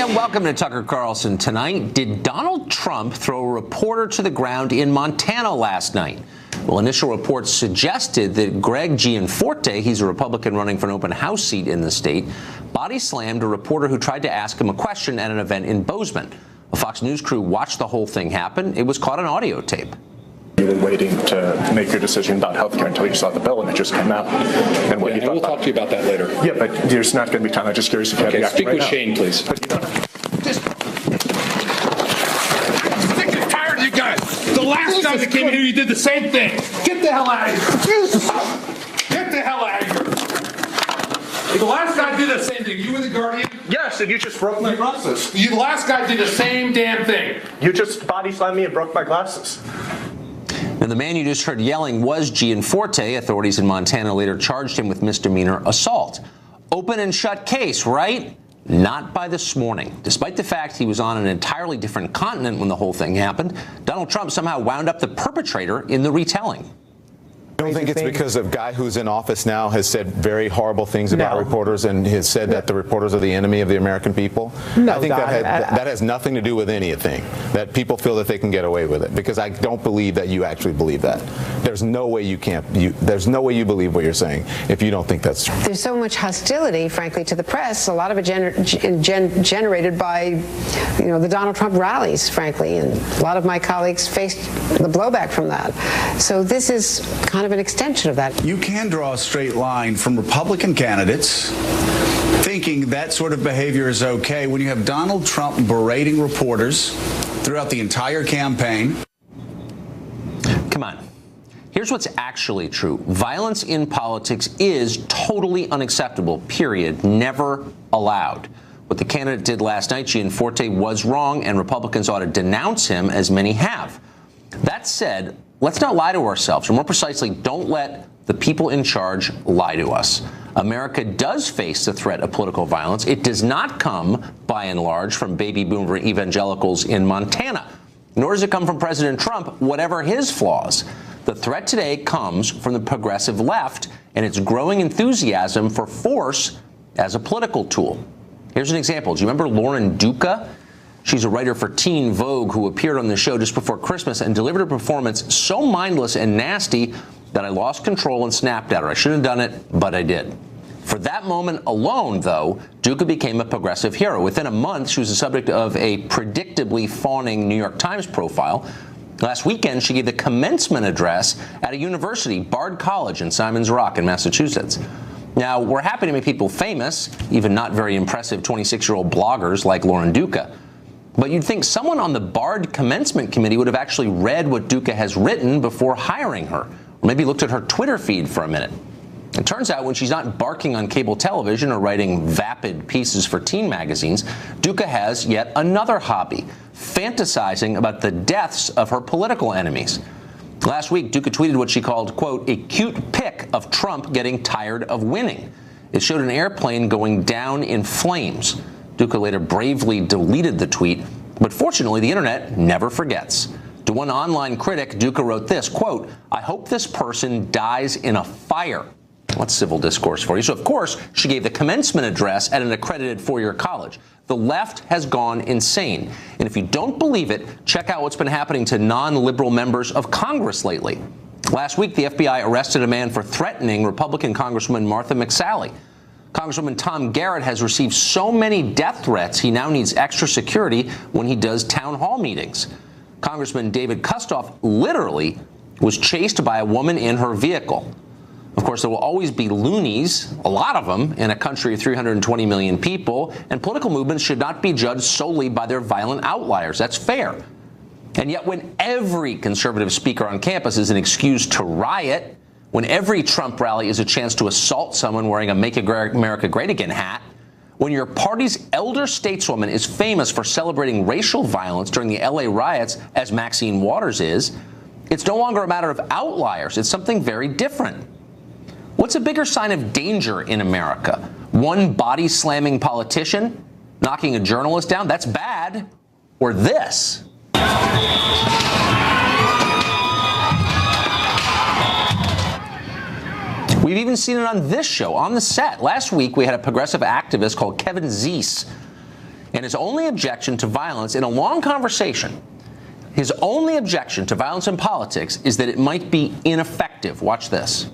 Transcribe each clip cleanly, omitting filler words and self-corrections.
And welcome to Tucker Carlson tonight. Did Donald Trump throw a reporter to the ground in Montana last night? Well, initial reports suggested that Greg Gianforte, he's a Republican running for an open House seat in the state, body slammed a reporter who tried to ask him a question at an event in Bozeman. A Fox News crew watched the whole thing happen. It was caught on audio tape. You were waiting to make your decision about health care until you saw the bill and it just came out. And what you thought we'll talk to you about that later. Yeah, but there's not going to be time. I'm just curious if you have the speak right with now. Shane, please. But you don't. Sick and tired of you guys. The last guy that came in here, you did the same thing. Get the hell out of here. Get the hell out of here. The last guy did the same thing. You were the Guardian? Yes, and you just broke my glasses. The last guy did the same damn thing. You just body slammed me and broke my glasses. Now, the man you just heard yelling was Gianforte. Authorities in Montana later charged him with misdemeanor assault. Open and shut case, right? Not by this morning. Despite the fact he was on an entirely different continent when the whole thing happened, Donald Trump somehow wound up the perpetrator in the retelling. I don't think it's because a guy who's in office now has said very horrible things about reporters and has said that the reporters are the enemy of the American people. No, I think that has nothing to do with anything, that people feel that they can get away with it, because I don't believe that you actually believe that. There's no way you there's no way you believe what you're saying if you don't think that's true. There's so much hostility, frankly, to the press, a lot of it generated by, the Donald Trump rallies, frankly, and a lot of my colleagues faced the blowback from that. So this is kind of an extension of that. You can draw a straight line from Republican candidates thinking that sort of behavior is okay when you have Donald Trump berating reporters throughout the entire campaign. Come on. Here's what's actually true. Violence in politics is totally unacceptable, period. Never allowed. What the candidate did last night, Gianforte, was wrong, and Republicans ought to denounce him, as many have. That said, let's not lie to ourselves, or more precisely, don't let the people in charge lie to us. America does face the threat of political violence. It does not come, by and large, from baby boomer evangelicals in Montana, nor does it come from President Trump, whatever his flaws. The threat today comes from the progressive left and its growing enthusiasm for force as a political tool. Here's an example. Do you remember Lauren Duca? She's a writer for Teen Vogue who appeared on the show just before Christmas and delivered a performance so mindless and nasty that I lost control and snapped at her. I shouldn't have done it, but I did. For that moment alone, though, Duca became a progressive hero. Within a month, she was the subject of a predictably fawning New York Times profile. Last weekend, she gave the commencement address at a university, Bard College in Simon's Rock in Massachusetts. Now, we're happy to make people famous, even not very impressive 26-year-old bloggers like Lauren Duca. But you'd think someone on the Bard commencement committee would have actually read what Duca has written before hiring her, or maybe looked at her Twitter feed for a minute. It turns out when she's not barking on cable television or writing vapid pieces for teen magazines, Duca has yet another hobby, fantasizing about the deaths of her political enemies. Last week, Duca tweeted what she called, quote, a cute pic of Trump getting tired of winning. It showed an airplane going down in flames. Duca later bravely deleted the tweet, but fortunately the internet never forgets. To one online critic, Duca wrote this, quote, I hope this person dies in a fire. That's civil discourse for you. So, of course, she gave the commencement address at an accredited four-year college. The left has gone insane. And if you don't believe it, check out what's been happening to non-liberal members of Congress lately. Last week, the FBI arrested a man for threatening Republican Congresswoman Martha McSally. Congresswoman Tom Garrett has received so many death threats, he now needs extra security when he does town hall meetings. Congressman David Kustoff literally was chased by a woman in her vehicle. Of course, there will always be loonies, a lot of them, in a country of 320 million people, and political movements should not be judged solely by their violent outliers. That's fair. And yet when every conservative speaker on campus is an excuse to riot, when every Trump rally is a chance to assault someone wearing a Make America Great Again hat, when your party's elder stateswoman is famous for celebrating racial violence during the LA riots, as Maxine Waters is, it's no longer a matter of outliers. It's something very different. What's a bigger sign of danger in America? One body-slamming politician knocking a journalist down? That's bad. Or this? We've even seen it on this show, on the set. Last week, we had a progressive activist called Kevin Zeese And his only objection to violence in a long conversation, his only objection to violence in politics is that it might be ineffective. Watch this.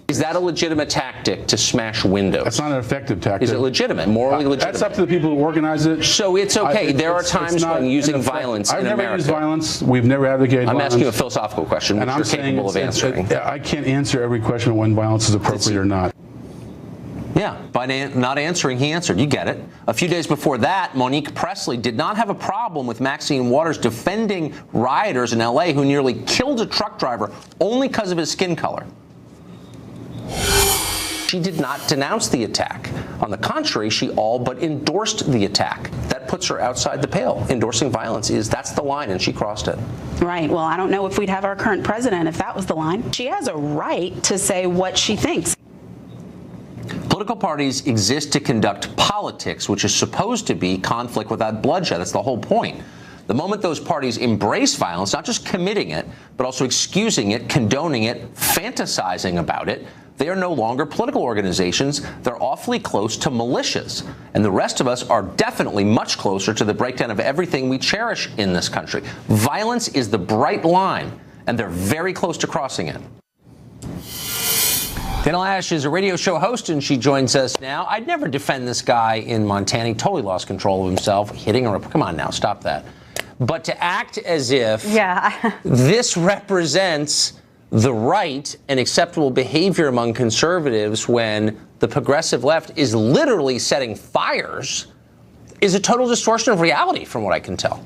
Is that a legitimate tactic to smash windows? That's not an effective tactic. Is it legitimate, morally legitimate? That's up to the people who organize it. So it's okay. There are times when using violence in America. I've never used violence. We've never advocated violence. I'm asking you a philosophical question, which you're capable of answering. I can't answer every question when violence is appropriate or not. Yeah, by not answering, he answered. You get it. A few days before that, Monique Presley did not have a problem with Maxine Waters defending rioters in L.A. who nearly killed a truck driver only because of his skin color. She did not denounce the attack. On the contrary, she all but endorsed the attack. That puts her outside the pale. Endorsing violence that's the line, and she crossed it. Right. Well, I don't know if we'd have our current president if that was the line. She has a right to say what she thinks. Political parties exist to conduct politics, which is supposed to be conflict without bloodshed. That's the whole point. The moment those parties embrace violence, not just committing it, but also excusing it, condoning it, fantasizing about it, they are no longer political organizations. They're awfully close to militias. And the rest of us are definitely much closer to the breakdown of everything we cherish in this country. Violence is the bright line, and they're very close to crossing it. Danielle Ash is a radio show host, and she joins us now. I'd never defend this guy in Montana. He totally lost control of himself, hitting her. Come on now, stop that. But to act as if this represents the right and acceptable behavior among conservatives when the progressive left is literally setting fires is a total distortion of reality, from what I can tell.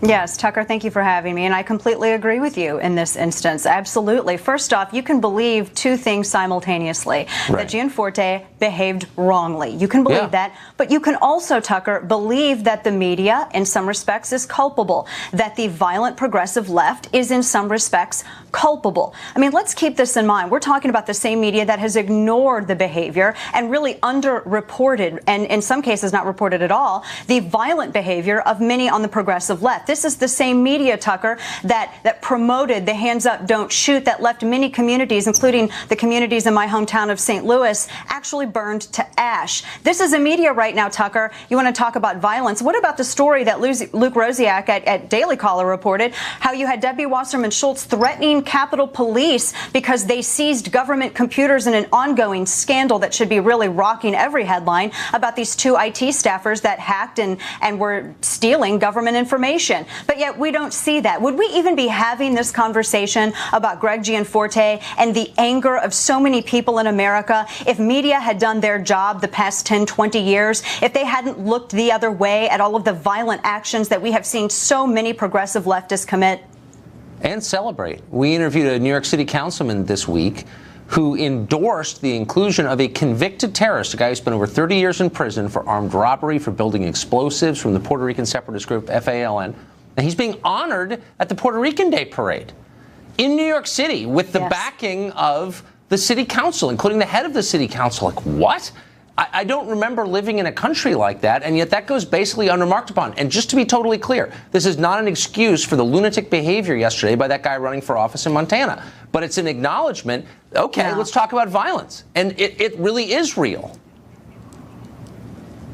Yes, Tucker, thank you for having me. And I completely agree with you in this instance. Absolutely. First off, you can believe two things simultaneously. Right. That Gianforte behaved wrongly. You can believe that. But you can also, Tucker, believe that the media, in some respects, is culpable. That the violent progressive left is, in some respects, culpable. I mean, let's keep this in mind. We're talking about the same media that has ignored the behavior and really underreported, and in some cases not reported at all, the violent behavior of many on the progressive left. This is the same media, Tucker, that promoted the hands up, don't shoot, that left many communities, including the communities in my hometown of St. Louis, actually burned to ash. This is a media right now, Tucker. You want to talk about violence. What about the story that Luke Rosiak at Daily Caller reported, how you had Debbie Wasserman Schultz threatening Capitol Police because they seized government computers in an ongoing scandal that should be really rocking every headline about these two IT staffers that hacked and were stealing government information. But yet we don't see that. Would we even be having this conversation about Greg Gianforte and the anger of so many people in America if media had done their job the past 10, 20 years, if they hadn't looked the other way at all of the violent actions that we have seen so many progressive leftists commit? And celebrate. We interviewed a New York City councilman this week who endorsed the inclusion of a convicted terrorist, a guy who spent over 30 years in prison for armed robbery, for building explosives, from the Puerto Rican separatist group FALN. And he's being honored at the Puerto Rican Day Parade in New York City with the backing of the city council, including the head of the city council. Like, what? I don't remember living in a country like that, and yet that goes basically unremarked upon. And just to be totally clear, this is not an excuse for the lunatic behavior yesterday by that guy running for office in Montana. But it's an acknowledgement, okay, let's talk about violence. And it really is real.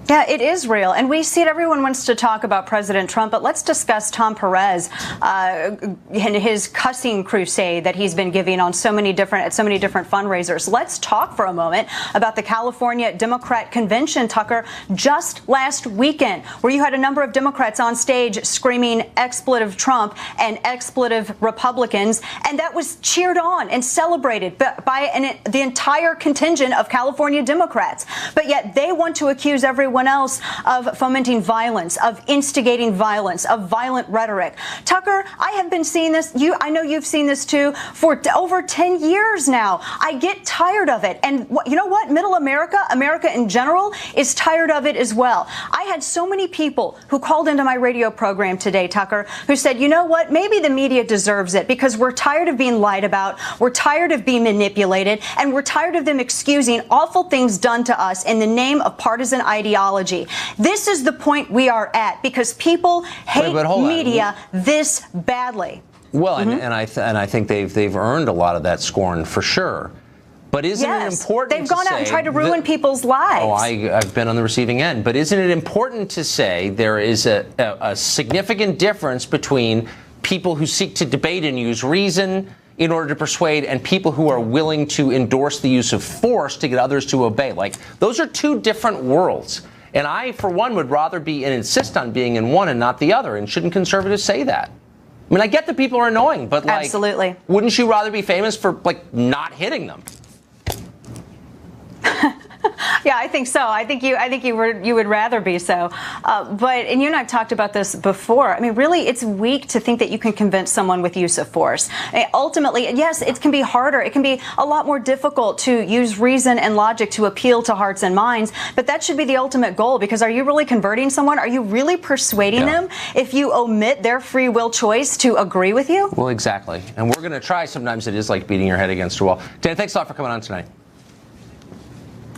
Yeah, it is real. And we see it. Everyone wants to talk about President Trump, but let's discuss Tom Perez and his cussing crusade that he's been giving on so many different fundraisers. Let's talk for a moment about the California Democrat Convention, Tucker, just last weekend, where you had a number of Democrats on stage screaming expletive Trump and expletive Republicans, and that was cheered on and celebrated by the entire contingent of California Democrats. But yet they want to accuse everyone else of fomenting violence, of instigating violence, of violent rhetoric. Tucker, I have been seeing this. I know you've seen this too for over 10 years now. I get tired of it. And you know what? Middle America, America in general, is tired of it as well. I had so many people who called into my radio program today, Tucker, who said, you know what? Maybe the media deserves it because we're tired of being lied about. We're tired of being manipulated, and we're tired of them excusing awful things done to us in the name of partisan ideology. This is the point we are at because people hate media this badly. Well, and I think they've earned a lot of that scorn for sure. But isn't it important they've gone out and tried to ruin people's lives. Oh, I've been on the receiving end. But isn't it important to say there is a significant difference between people who seek to debate and use reason in order to persuade and people who are willing to endorse the use of force to get others to obey? Like, those are two different worlds. And I, for one, would rather be and insist on being in one and not the other. And shouldn't conservatives say that? I mean, I get that people are annoying, but like, absolutely, wouldn't you rather be famous for like not hitting them? Yeah, I think so. I think you would rather be so. And you and I've talked about this before. I mean, really, it's weak to think that you can convince someone with use of force. Ultimately, yes, it can be harder. It can be a lot more difficult to use reason and logic to appeal to hearts and minds. But that should be the ultimate goal, because are you really converting someone? Are you really persuading them if you omit their free will choice to agree with you? Well, exactly. And we're going to try. Sometimes it is like beating your head against a wall. Dan, thanks a lot for coming on tonight.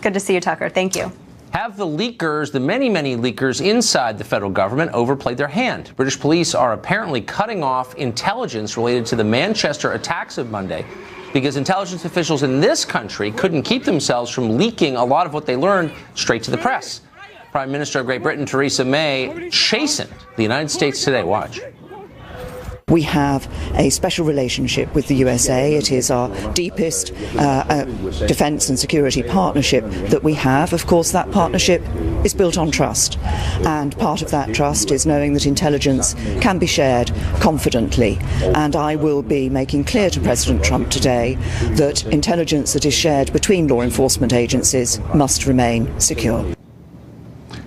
Good to see you, Tucker. Thank you. Have the leakers, the many, many leakers inside the federal government, overplayed their hand? British police are apparently cutting off intelligence related to the Manchester attacks of Monday because intelligence officials in this country couldn't keep themselves from leaking a lot of what they learned straight to the press. Prime Minister of Great Britain, Theresa May, chastened the United States today. Watch. We have a special relationship with the USA. It is our deepest defence and security partnership that we have. Of course, that partnership is built on trust. And part of that trust is knowing that intelligence can be shared confidently. And I will be making clear to President Trump today that intelligence that is shared between law enforcement agencies must remain secure.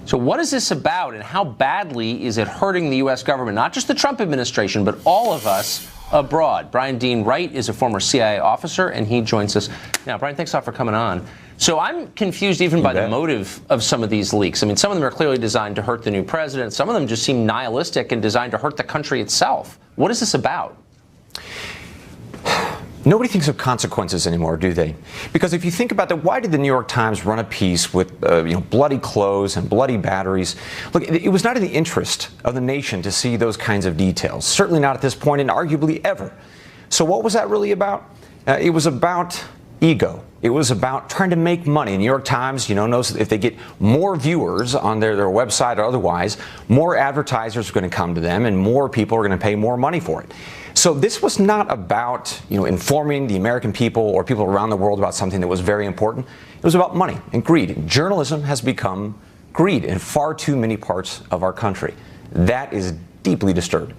So what is this about, and how badly is it hurting the U.S. government, not just the Trump administration, but all of us abroad? Brian Dean Wright is a former CIA officer, and he joins us now. Brian, thanks a lot for coming on. So I'm confused even by the motive of some of these leaks. I mean, some of them are clearly designed to hurt the new president. Some of them just seem nihilistic and designed to hurt the country itself. What is this about? Nobody thinks of consequences anymore, do they? Because if you think about that, why did the New York Times run a piece with bloody clothes and bloody batteries? Look, it was not in the interest of the nation to see those kinds of details. Certainly not at this point, and arguably ever. So what was that really about? It was about ego. It was about trying to make money. New York Times, knows if they get more viewers on their website or otherwise, more advertisers are going to come to them, and more people are going to pay more money for it. So this was not about, informing the American people or people around the world about something that was very important. It was about money and greed. Journalism has become greed in far too many parts of our country. That is deeply disturbing.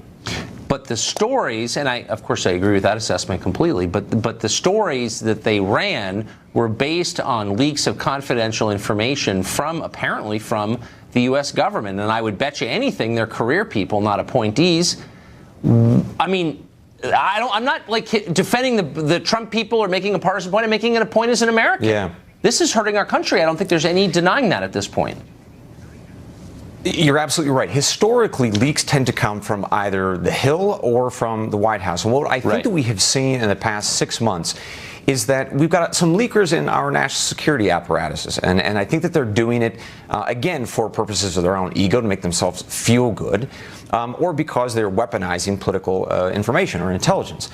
But the stories, and of course I agree with that assessment completely, but the stories that they ran were based on leaks of confidential information apparently from the U.S. government. And I would bet you anything they're career people, not appointees. I mean, I'm not like defending the Trump people or making a partisan point. I'm making it a point as an American. Yeah. This is hurting our country. I don't think there's any denying that at this point. You're absolutely right. Historically, leaks tend to come from either the Hill or from the White House. And what I think that we have seen in the past 6 months is that we've got some leakers in our national security apparatuses. And I think that they're doing it, again, for purposes of their own ego, to make themselves feel good, or because they're weaponizing political information or intelligence.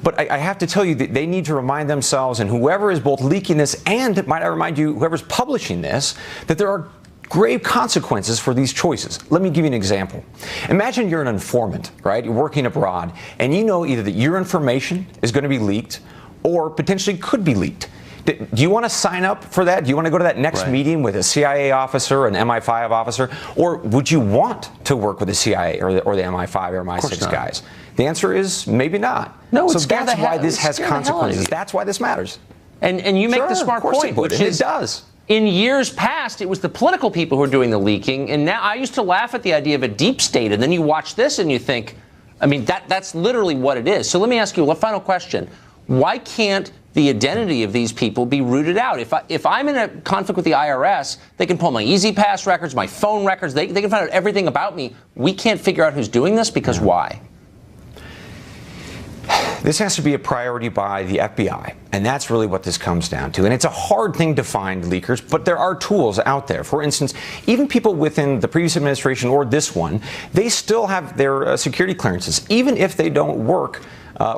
But I have to tell you that they need to remind themselves, and whoever is both leaking this and, might I remind you, whoever's publishing this, that there are grave consequences for these choices. Let me give you an example. Imagine you're an informant, right? You're working abroad, and you know either that your information is going to be leaked or potentially could be leaked. Do you want to sign up for that? Do you want to go to that next meeting with a CIA officer, an MI5 officer? Or would you want to work with the CIA or the MI5 or MI6 guys? The answer is maybe not. No, so that's why this has consequences. That's why this matters. And you make the smart point, which is, it does. In years past, it was the political people who were doing the leaking, and now I used to laugh at the idea of a deep state, and then you watch this and you think, I mean, that's literally what it is. So let me ask you a final question. Why can't the identity of these people be rooted out? If I'm in a conflict with the IRS, they can pull my EasyPass records, my phone records, they can find out everything about me. We can't figure out who's doing this because why? This has to be a priority by the FBI, and that's really what this comes down to. And it's a hard thing to find leakers, but there are tools out there. For instance, even people within the previous administration or this one, they still have their security clearances, even if they don't work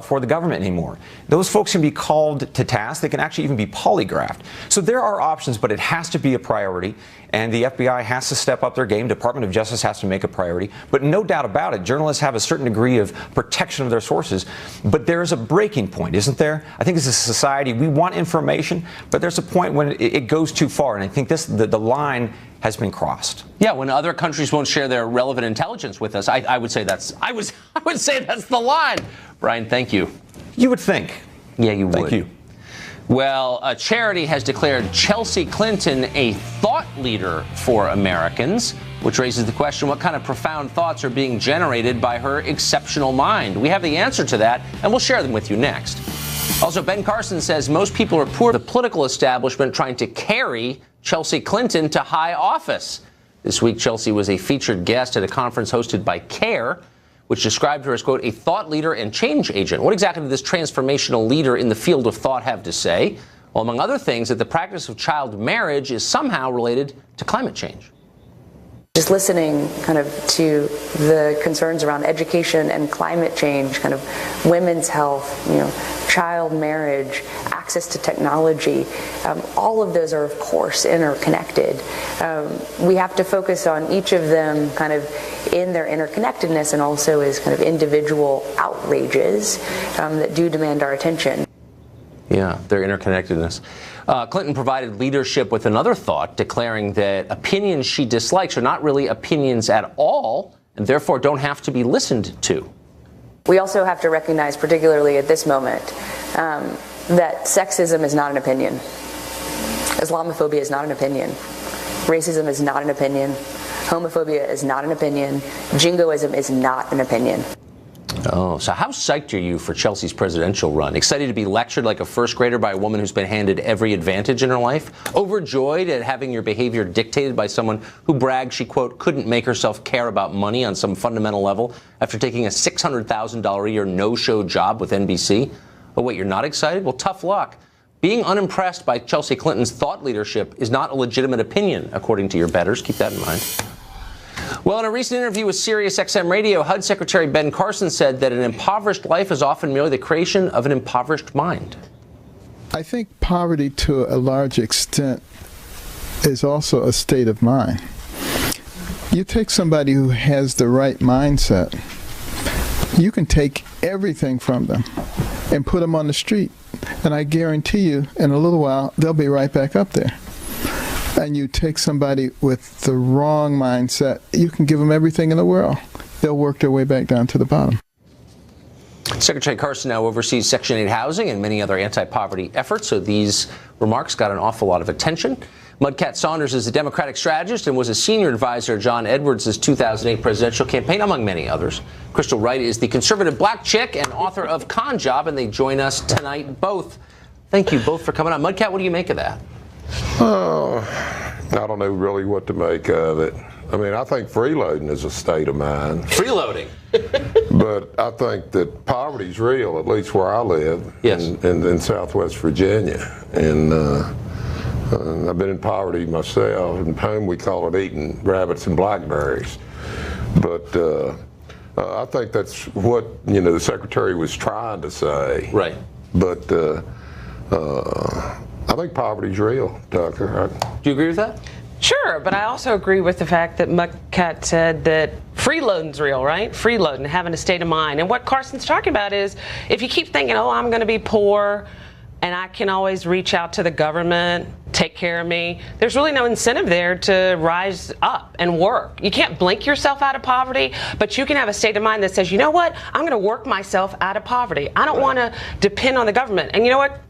for the government anymore. Those folks can be called to task. They can actually even be polygraphed. So there are options, but it has to be a priority. And the FBI has to step up their game. Department of Justice has to make a priority. But no doubt about it, journalists have a certain degree of protection of their sources. But there's a breaking point, isn't there? I think as a society, we want information, but there's a point when it goes too far. And I think the line has been crossed. Yeah, when other countries won't share their relevant intelligence with us, I would say that's I would say that's the line. Brian, thank you. You would think. Yeah, you would. Thank you. Well, a charity has declared Chelsea Clinton a thought leader for Americans, which raises the question, what kind of profound thoughts are being generated by her exceptional mind? We have the answer to that, and we'll share them with you next. Also, Ben Carlson says most people report the political establishment trying to carry Chelsea Clinton to high office. This week, Chelsea was a featured guest at a conference hosted by CARE, which described her as, quote, a thought leader and change agent. What exactly did this transformational leader in the field of thought have to say? Well, among other things, that the practice of child marriage is somehow related to climate change. Just listening kind of to the concerns around education and climate change, kind of women's health, child marriage, access to technology, all of those are, of course, interconnected. We have to focus on each of them kind of in their interconnectedness and also as kind of individual outrages that do demand our attention. Yeah, their interconnectedness. Clinton provided leadership with another thought, declaring that opinions she dislikes are not really opinions at all, and therefore don't have to be listened to. We also have to recognize, particularly at this moment, that sexism is not an opinion. Islamophobia is not an opinion. Racism is not an opinion. Homophobia is not an opinion. Jingoism is not an opinion. Oh, so how psyched are you for Chelsea's presidential run? Excited to be lectured like a first grader by a woman who's been handed every advantage in her life? Overjoyed at having your behavior dictated by someone who bragged she, quote, couldn't make herself care about money on some fundamental level after taking a $600,000 a year no-show job with NBC? Oh, wait, you're not excited? Well, tough luck. Being unimpressed by Chelsea Clinton's thought leadership is not a legitimate opinion, according to your bettors. Keep that in mind. Well, in a recent interview with SiriusXM Radio, HUD Secretary Ben Carlson said that an impoverished life is often merely the creation of an impoverished mind. I think poverty, to a large extent, is also a state of mind. You take somebody who has the right mindset, you can take everything from them and put them on the street, and I guarantee you, in a little while, they'll be right back up there. And you take somebody with the wrong mindset, you can give them everything in the world. They'll work their way back down to the bottom. Secretary Carlson now oversees Section 8 housing and many other anti-poverty efforts, so these remarks got an awful lot of attention. Mudcat Saunders is a Democratic strategist and was a senior advisor to John Edwards' 2008 presidential campaign, among many others. Crystal Wright is the conservative black chick and author of Con Job, and they join us tonight both. Thank you both for coming on. Mudcat, what do you make of that? I don't know really what to make of it. I mean, I think freeloading is a state of mind. Freeloading? But I think that poverty's real, at least where I live, yes, in Southwest Virginia. And I've been in poverty myself. In home, we call it eating rabbits and blackberries. But I think that's what, the Secretary was trying to say. Right. But I think poverty's real, Tucker. Do you agree with that? Sure, but I also agree with the fact that Mudcat said that freeloading's real, right? Freeloading, having a state of mind. And what Carson's talking about is if you keep thinking, oh, I'm going to be poor and I can always reach out to the government, take care of me, there's really no incentive there to rise up and work. You can't blink yourself out of poverty, but you can have a state of mind that says, you know what, I'm going to work myself out of poverty. I don't want to depend on the government. And you know what,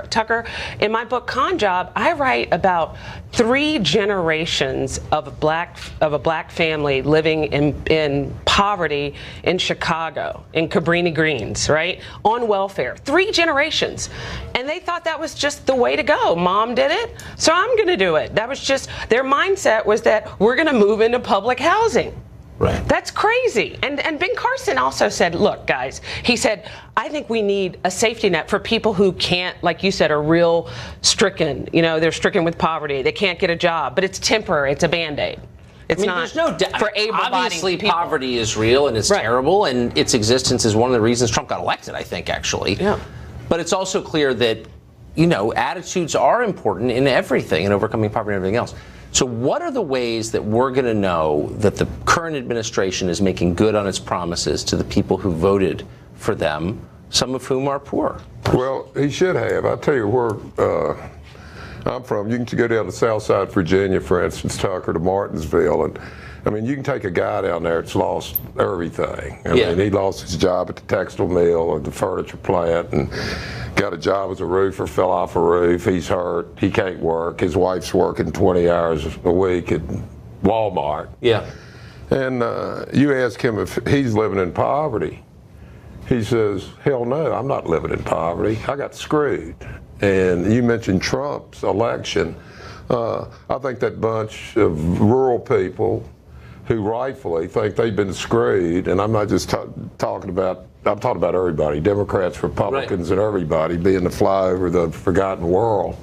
Tucker, in my book Con Job, I write about 3 generations of a black family living in poverty in Chicago, in Cabrini Greens, right, on welfare. 3 generations, and they thought that was just the way to go. Mom did it, so I'm going to do it. That was just their mindset, was that we're going to move into public housing. Right. That's crazy. And Ben Carlson also said, look, guys, he said, I think we need a safety net for people who can't, like you said, are real stricken. They're stricken with poverty. They can't get a job, but it's temporary. It's a Band-Aid. It's I mean, not there's no doubt. for able-bodied Obviously, people. poverty is real and it's terrible, and its existence is one of the reasons Trump got elected, I think, actually. Yeah. But it's also clear that, you know, attitudes are important in everything, and overcoming poverty and everything else. So what are the ways that we're going to know that the current administration is making good on its promises to the people who voted for them, some of whom are poor? Well, he should have. I'll tell you where I'm from. You can go down to Southside Virginia, for instance, Tucker, to Martinsville, and I mean, you can take a guy down there that's lost everything. I mean, he lost his job at the textile mill or the furniture plant, and got a job as a roofer, fell off a roof. He's hurt. He can't work. His wife's working 20 hours a week at Walmart. Yeah. And you ask him if he's living in poverty. He says, hell no, I'm not living in poverty. I got screwed. And you mentioned Trump's election. I think that bunch of rural people who rightfully think they've been screwed, and I'm not just talking about, I'm talking about everybody, Democrats, Republicans, and everybody being the fly over the forgotten world.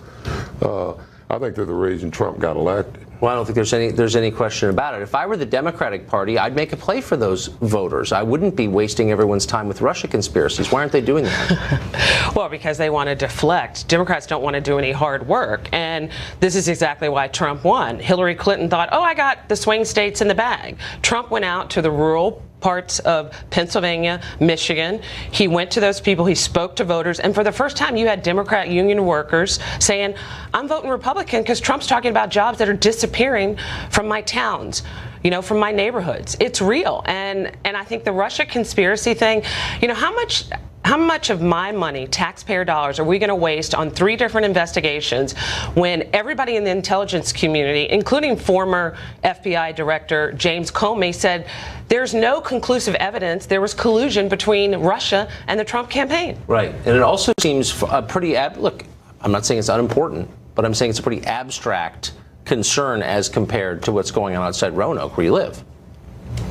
I think they're the reason Trump got elected. Well, I don't think there's any question about it. If I were the Democratic Party, I'd make a play for those voters. I wouldn't be wasting everyone's time with Russia conspiracies. Why aren't they doing that? Well, because they want to deflect. Democrats don't want to do any hard work. And this is exactly why Trump won. Hillary Clinton thought, oh, I got the swing states in the bag. Trump went out to the rural parts of Pennsylvania, Michigan. He went to those people, he spoke to voters, and for the first time you had Democrat union workers saying, I'm voting Republican because Trump's talking about jobs that are disappearing from my towns, you know, from my neighborhoods. It's real. And I think the Russia conspiracy thing, you know, how much of my money, taxpayer dollars, are we going to waste on 3 different investigations when everybody in the intelligence community, including former FBI Director James Comey, said there's no conclusive evidence there was collusion between Russia and the Trump campaign? Right. And it also seems pretty look, I'm not saying it's unimportant, but I'm saying it's a pretty abstract concern as compared to what's going on outside Roanoke, where you live.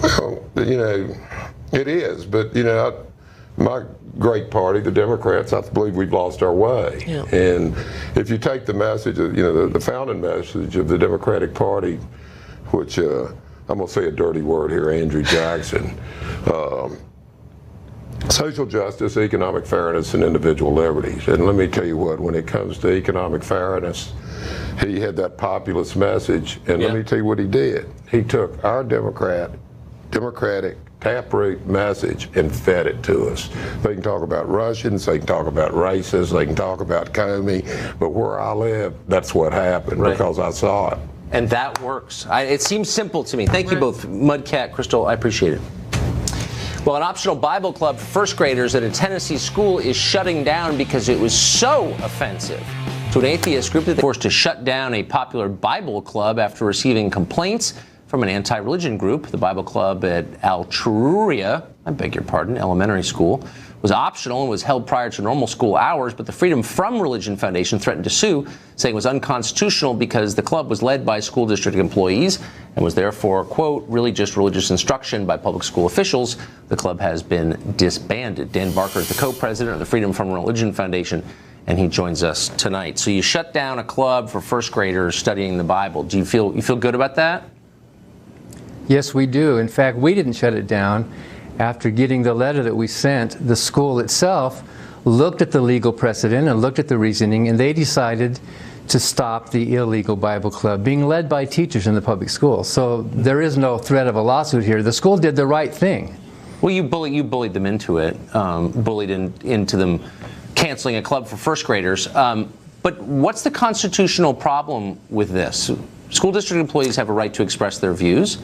Well, you know, it is, but, you know, my great party, the Democrats, I believe we've lost our way. Yeah. And if you take the message, of, you know, the founding message of the Democratic Party, which I'm going to say a dirty word here, Andrew Jackson, social justice, economic fairness, and individual liberties. And let me tell you what, when it comes to economic fairness, he had that populist message, and let me tell you what he did. He took our democratic taproot message and fed it to us. They can talk about Russians, they can talk about racists, they can talk about Comey, but where I live, that's what happened because I saw it. And that works. It seems simple to me. Thank you both, Mudcat, Crystal. I appreciate it. Well, an optional Bible club for first graders at a Tennessee school is shutting down because it was so offensive to an atheist group that they were forced to shut down a popular Bible club after receiving complaints from an anti-religion group. The Bible club at Altruria, I beg your pardon, elementary school, was optional and was held prior to normal school hours, but the Freedom from Religion Foundation threatened to sue, saying it was unconstitutional because the club was led by school district employees and was therefore, quote, really just religious instruction by public school officials. The club has been disbanded. Dan Barker is the co-president of the Freedom from Religion Foundation, and he joins us tonight. So you shut down a club for first graders studying the Bible. Do you feel good about that? Yes, we do. In fact, we didn't shut it down. After getting the letter that we sent, the school itself looked at the legal precedent and looked at the reasoning, and they decided to stop the illegal Bible club being led by teachers in the public school. So there is no threat of a lawsuit here. The school did the right thing. Well, you bullied them into it, into them canceling a club for first graders. But what's the constitutional problem with this? School district employees have a right to express their views.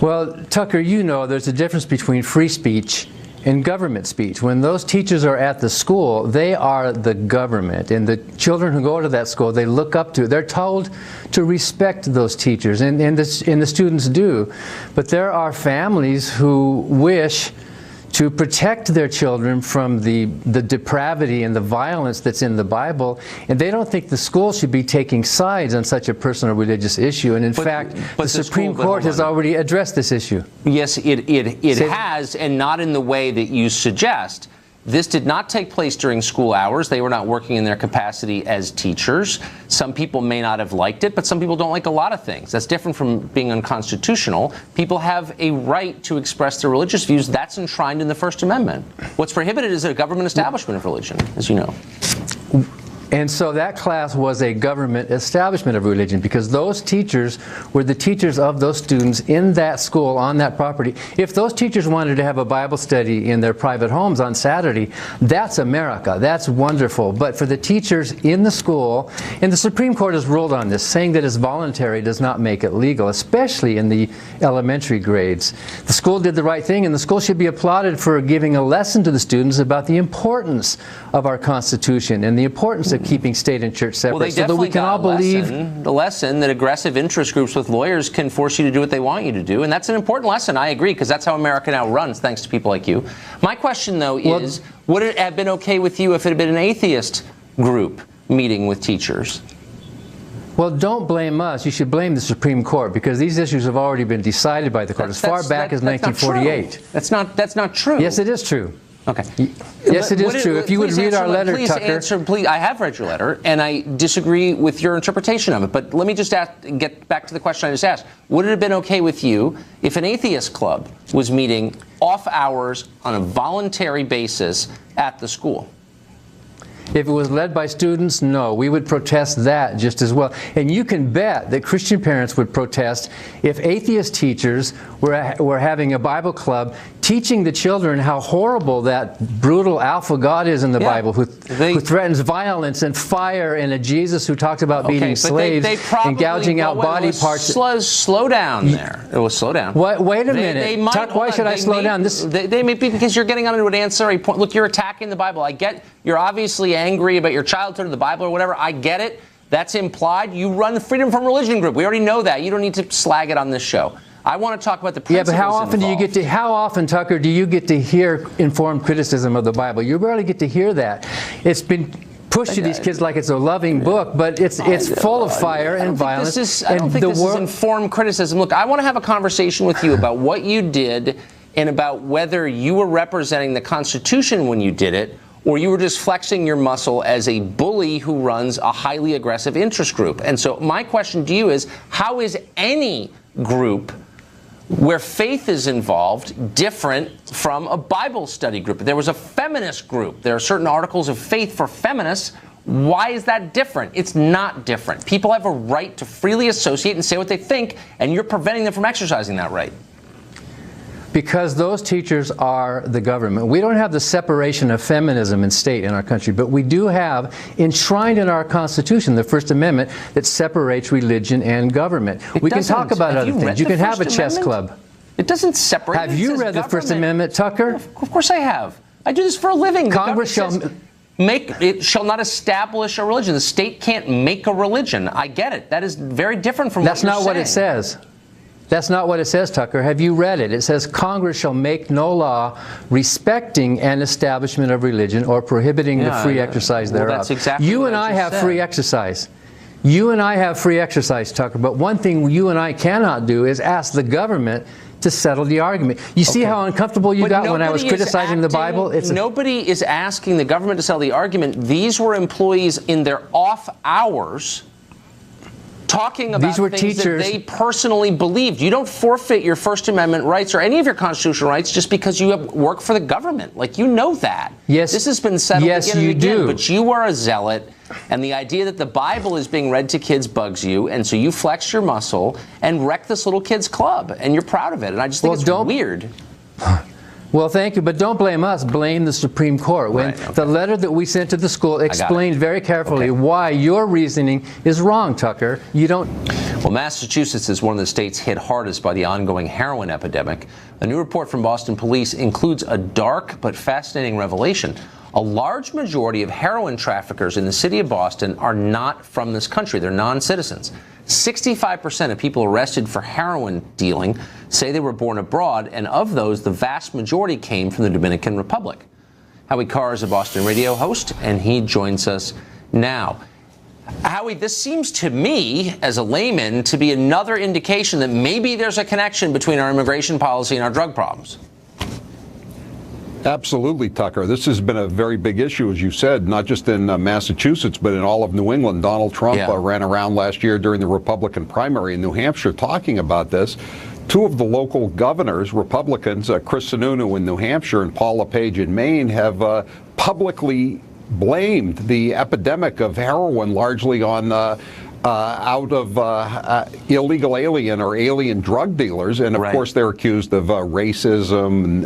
Well, Tucker, you know there's a difference between free speech and government speech. When those teachers are at the school, they are the government. And the children who go to that school, they look up to. They're told to respect those teachers, and the students do. But there are families who wish to protect their children from the depravity and the violence that's in the Bible, and they don't think the school should be taking sides on such a personal religious issue. And in fact, the Supreme Court has already addressed this issue. Yes, it has, and not in the way that you suggest. This did not take place during school hours. They were not working in their capacity as teachers. Some people may not have liked it, but some people don't like a lot of things. That's different from being unconstitutional. People have a right to express their religious views. That's enshrined in the First Amendment. What's prohibited is a government establishment of religion, as you know. And so that class was a government establishment of religion, because those teachers were the teachers of those students in that school, on that property. If those teachers wanted to have a Bible study in their private homes on Saturday, that's America. That's wonderful. But for the teachers in the school, and the Supreme Court has ruled on this, saying that it's voluntary does not make it legal, especially in the elementary grades. The school did the right thing, and the school should be applauded for giving a lesson to the students about the importance of our Constitution and the importance of keeping state and church separate, so that we can all believe the lesson that aggressive interest groups with lawyers can force you to do what they want you to do. And that's an important lesson. I agree, because that's how America now runs, thanks to people like you. My question, though, is, would it have been okay with you if it had been an atheist group meeting with teachers? Well, don't blame us. You should blame the Supreme Court, because these issues have already been decided by the court as far back as 1948. That's not true. Yes, it is true. Okay. Yes, it is true. If you would read our letter, Tucker. Please, I have read your letter, and I disagree with your interpretation of it. But let me just get back to the question I just asked. Would it have been okay with you if an atheist club was meeting off hours on a voluntary basis at the school? If it was led by students, no. We would protest that just as well. And you can bet that Christian parents would protest if atheist teachers were having a Bible club teaching the children how horrible that brutal alpha God is in the Bible, who threatens violence and fire, and a Jesus who talks about beating slaves and gouging out body parts. Slow down there. It was slow down. Wait a minute. Tuck, why should I slow down? They may be, because you're getting onto an ancillary point. Look, you're attacking the Bible. I get you're obviously angry about your childhood of the Bible or whatever. I get it. That's implied. You run the Freedom from Religion group. We already know that. You don't need to slag it on this show. I want to talk about the principles. Yeah, but how often, Tucker, do you get to hear informed criticism of the Bible? You rarely get to hear that. It's been pushed to these kids like it's a loving book, but it's full of fire and violence. I don't think this is informed criticism. Look, I want to have a conversation with you about what you did and about whether you were representing the Constitution when you did it, or you were just flexing your muscle as a bully who runs a highly aggressive interest group. And so my question to you is, how is any group where faith is involved different from a Bible study group? There was a feminist group. There are certain articles of faith for feminists. Why is that different? It's not different. People have a right to freely associate and say what they think, and you're preventing them from exercising that right. Because those teachers are the government. We don't have the separation of feminism and state in our country, but we do have enshrined in our Constitution the First Amendment that separates religion and government. We can talk about other things. You can have a chess club. It doesn't separate. Have you read the First Amendment, Tucker? Of course I have. I do this for a living. Congress shall not establish a religion. The state can't make a religion. I get it. That is very different from what you're saying. That's not what it says. That's not what it says, Tucker. Have you read it? It says Congress shall make no law respecting an establishment of religion or prohibiting the free exercise thereof. That's exactly you and I have free exercise. You and I have free exercise, Tucker. But one thing you and I cannot do is ask the government to settle the argument. You see how uncomfortable you got when I was criticizing the Bible? Nobody is asking the government to settle the argument. These were employees in their off hours talking about things that they personally believed. You don't forfeit your First Amendment rights or any of your constitutional rights just because you have work for the government. Like, you know that. Yes. This has been settled again and again. Do. But you are a zealot, and the idea that the Bible is being read to kids bugs you, and so you flex your muscle and wreck this little kid's club, and you're proud of it. And I just think it's weird. Well, thank you, but don't blame us. Blame the Supreme Court. When the letter that we sent to the school explained very carefully why your reasoning is wrong, Tucker. You don't. Well, Massachusetts is one of the states hit hardest by the ongoing heroin epidemic. A new report from Boston police includes a dark but fascinating revelation. A large majority of heroin traffickers in the city of Boston are not from this country. They're non-citizens. 65% of people arrested for heroin dealing say they were born abroad, and of those, the vast majority came from the Dominican Republic. Howie Carr is a Boston radio host, and he joins us now. Howie, this seems to me, as a layman, to be another indication that maybe there's a connection between our immigration policy and our drug problems. Absolutely, Tucker. This has been a very big issue, as you said, not just in Massachusetts, but in all of New England. Donald Trump ran around last year during the Republican primary in New Hampshire talking about this. Two of the local governors, Republicans, Chris Sununu in New Hampshire and Paul LePage in Maine, have publicly blamed the epidemic of heroin largely on out of illegal alien or alien drug dealers. And of course, they're accused of racism,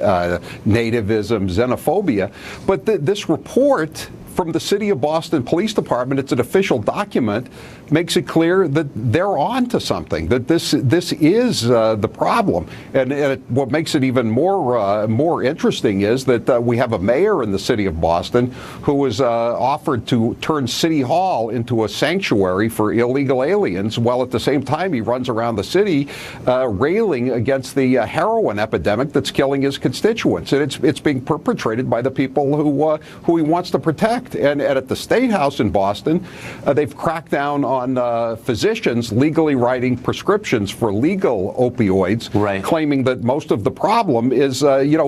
nativism, xenophobia. But this report from the City of Boston Police Department, it's an official document, makes it clear that they're on to something, that this is the problem. And what makes it even more interesting is that we have a mayor in the City of Boston who was offered to turn City Hall into a sanctuary for illegal aliens, while at the same time he runs around the city railing against the heroin epidemic that's killing his constituents. And it's being perpetrated by the people who he wants to protect. And at the State House in Boston, they've cracked down on physicians legally writing prescriptions for legal opioids, claiming that most of the problem is,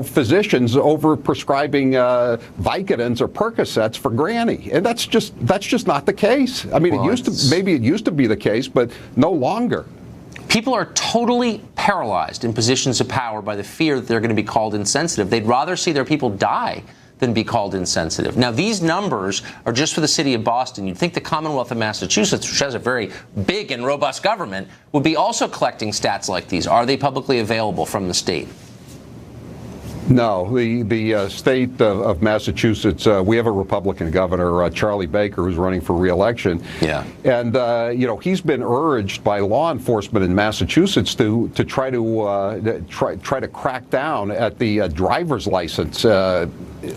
physicians over prescribing Vicodins or Percocets for Granny, and that's just not the case. I mean, it used to be the case, but no longer. People are totally paralyzed in positions of power by the fear that they're going to be called insensitive. They'd rather see their people die than be called insensitive. Now, these numbers are just for the city of Boston. You'd think the Commonwealth of Massachusetts, which has a very big and robust government, would be also collecting stats like these. Are they publicly available from the state? No, the state of Massachusetts, we have a Republican governor, Charlie Baker, who's running for re-election. Yeah. And, he's been urged by law enforcement in Massachusetts to try to crack down at the driver's license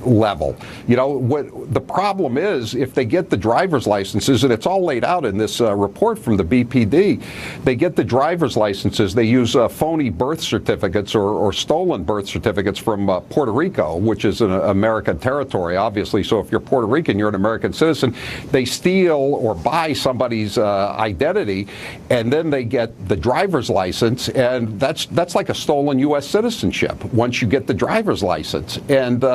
level. What the problem is, if they get the driver's licenses, and it's all laid out in this report from the BPD, they get the driver's licenses, they use phony birth certificates or stolen birth certificates from Puerto Rico, which is an American territory, obviously. So if you're Puerto Rican, you're an American citizen. They steal or buy somebody's identity, and then they get the driver's license, and that's like a stolen U.S. citizenship once you get the driver's license. And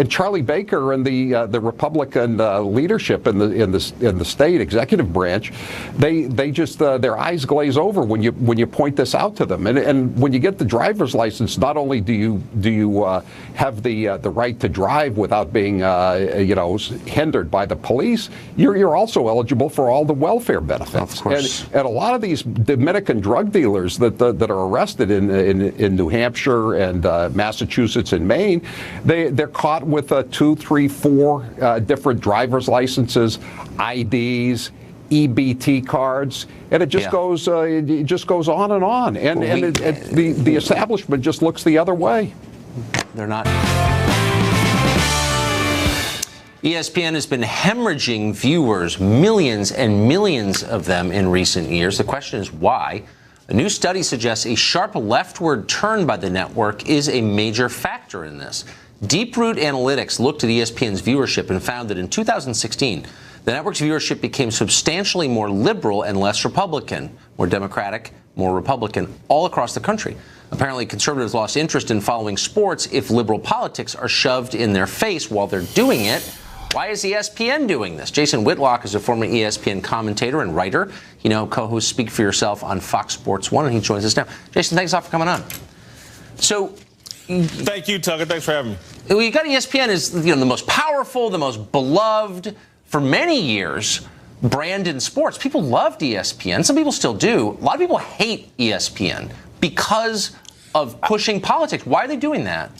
Charlie Baker and the Republican leadership in the state executive branch, they just their eyes glaze over when you point this out to them. And when you get the driver's license, not only do you have the right to drive without being hindered by the police, you're also eligible for all the welfare benefits. Of course. And a lot of these Dominican drug dealers that are arrested in New Hampshire and Massachusetts and Maine, they're caught with 2, 3, 4 different driver's licenses, IDs, EBT cards, and it just goes on and on. And the establishment just looks the other way. They're not. ESPN has been hemorrhaging viewers, millions and millions of them in recent years. The question is why? A new study suggests a sharp leftward turn by the network is a major factor in this. Deep-Root Analytics looked at ESPN's viewership and found that in 2016, the network's viewership became substantially more liberal and less Republican, more Democratic, more Republican, all across the country. Apparently, conservatives lost interest in following sports if liberal politics are shoved in their face while they're doing it. Why is ESPN doing this? Jason Whitlock is a former ESPN commentator and writer. He now co-hosts Speak for Yourself on Fox Sports 1, and he joins us now. Jason, thanks a lot for coming on. So, thank you, Tucker. Thanks for having me. Well, you got ESPN as the most powerful, the most beloved for many years brand in sports. People loved ESPN. Some people still do. A lot of people hate ESPN because of pushing politics. Why are they doing that?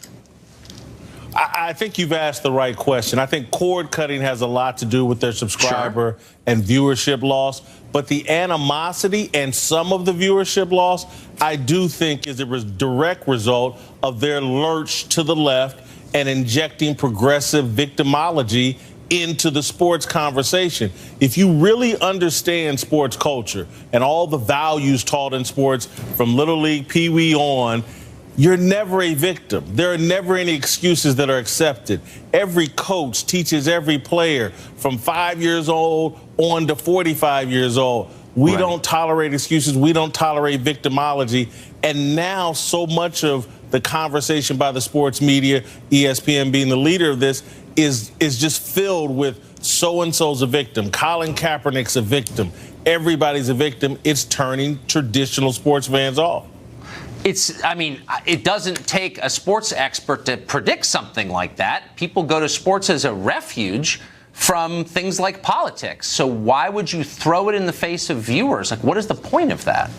I think you've asked the right question. I think cord cutting has a lot to do with their subscriber and viewership loss. But the animosity and some of the viewership loss, I do think is a direct result of their lurch to the left and injecting progressive victimology into the sports conversation. If you really understand sports culture and all the values taught in sports from Little League, Pee Wee on, you're never a victim. There are never any excuses that are accepted. Every coach teaches every player from 5 years old on to 45 years old. We don't tolerate excuses. We don't tolerate victimology. And now so much of the conversation by the sports media, ESPN being the leader of this, is just filled with so-and-so's a victim, Colin Kaepernick's a victim, everybody's a victim. It's turning traditional sports fans off. It doesn't take a sports expert to predict something like that. People go to sports as a refuge from things like politics. So why would you throw it in the face of viewers? Like, what is the point of that?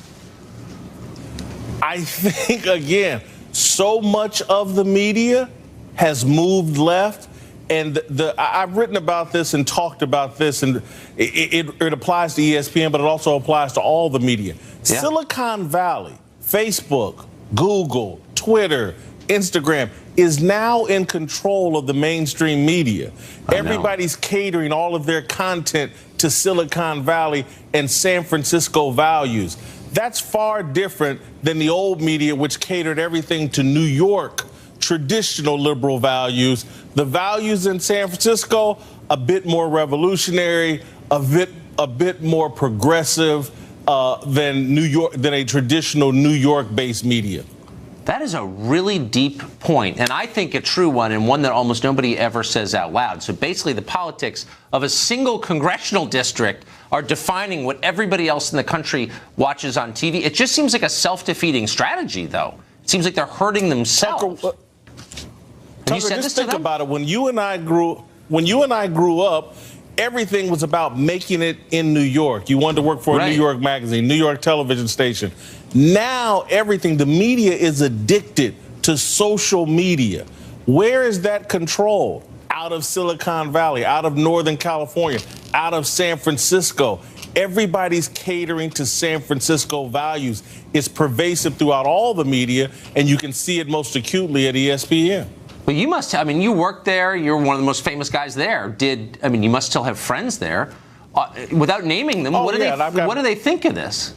I think, again, so much of the media has moved left. And I've written about this and talked about this, and it applies to ESPN, but it also applies to all the media. Yeah. Silicon Valley, Facebook, Google, Twitter, Instagram is now in control of the mainstream media. Everybody's catering all of their content to Silicon Valley and San Francisco values. That's far different than the old media, which catered everything to New York traditional liberal values. The values in San Francisco, a bit more revolutionary, a bit more progressive than New York, than a traditional New York-based media. That is a really deep point, and I think a true one, and one that almost nobody ever says out loud. So basically, the politics of a single congressional district are defining what everybody else in the country watches on TV. It just seems like a self-defeating strategy, though. It seems like they're hurting themselves. Tucker, just think about it. When you and I grew up, everything was about making it in New York. You wanted to work for a New York magazine, New York television station. Now everything, the media is addicted to social media. Where is that control? Out of Silicon Valley, out of Northern California, out of San Francisco. Everybody's catering to San Francisco values. It's pervasive throughout all the media, and you can see it most acutely at ESPN. Well, you must, you worked there. You're one of the most famous guys there. You must still have friends there. Without naming them, what do they think of this?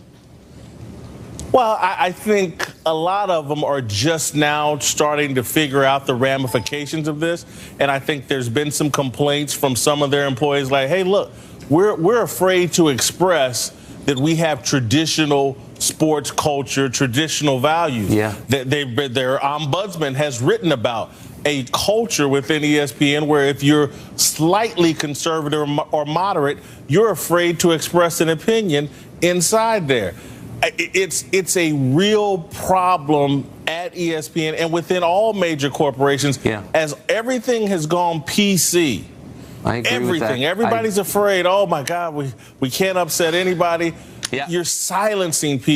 Well, I think a lot of them are just now starting to figure out the ramifications of this. And I think there's been some complaints from some of their employees like, hey, look, we're afraid to express that we have traditional sports culture, traditional values. Yeah. Their ombudsman has written about a culture within ESPN where if you're slightly conservative or moderate, you're afraid to express an opinion inside there. It's a real problem at ESPN and within all major corporations as everything has gone PC. I agree everything. With that. Everybody's afraid, oh, my God, we can't upset anybody. You're silencing people.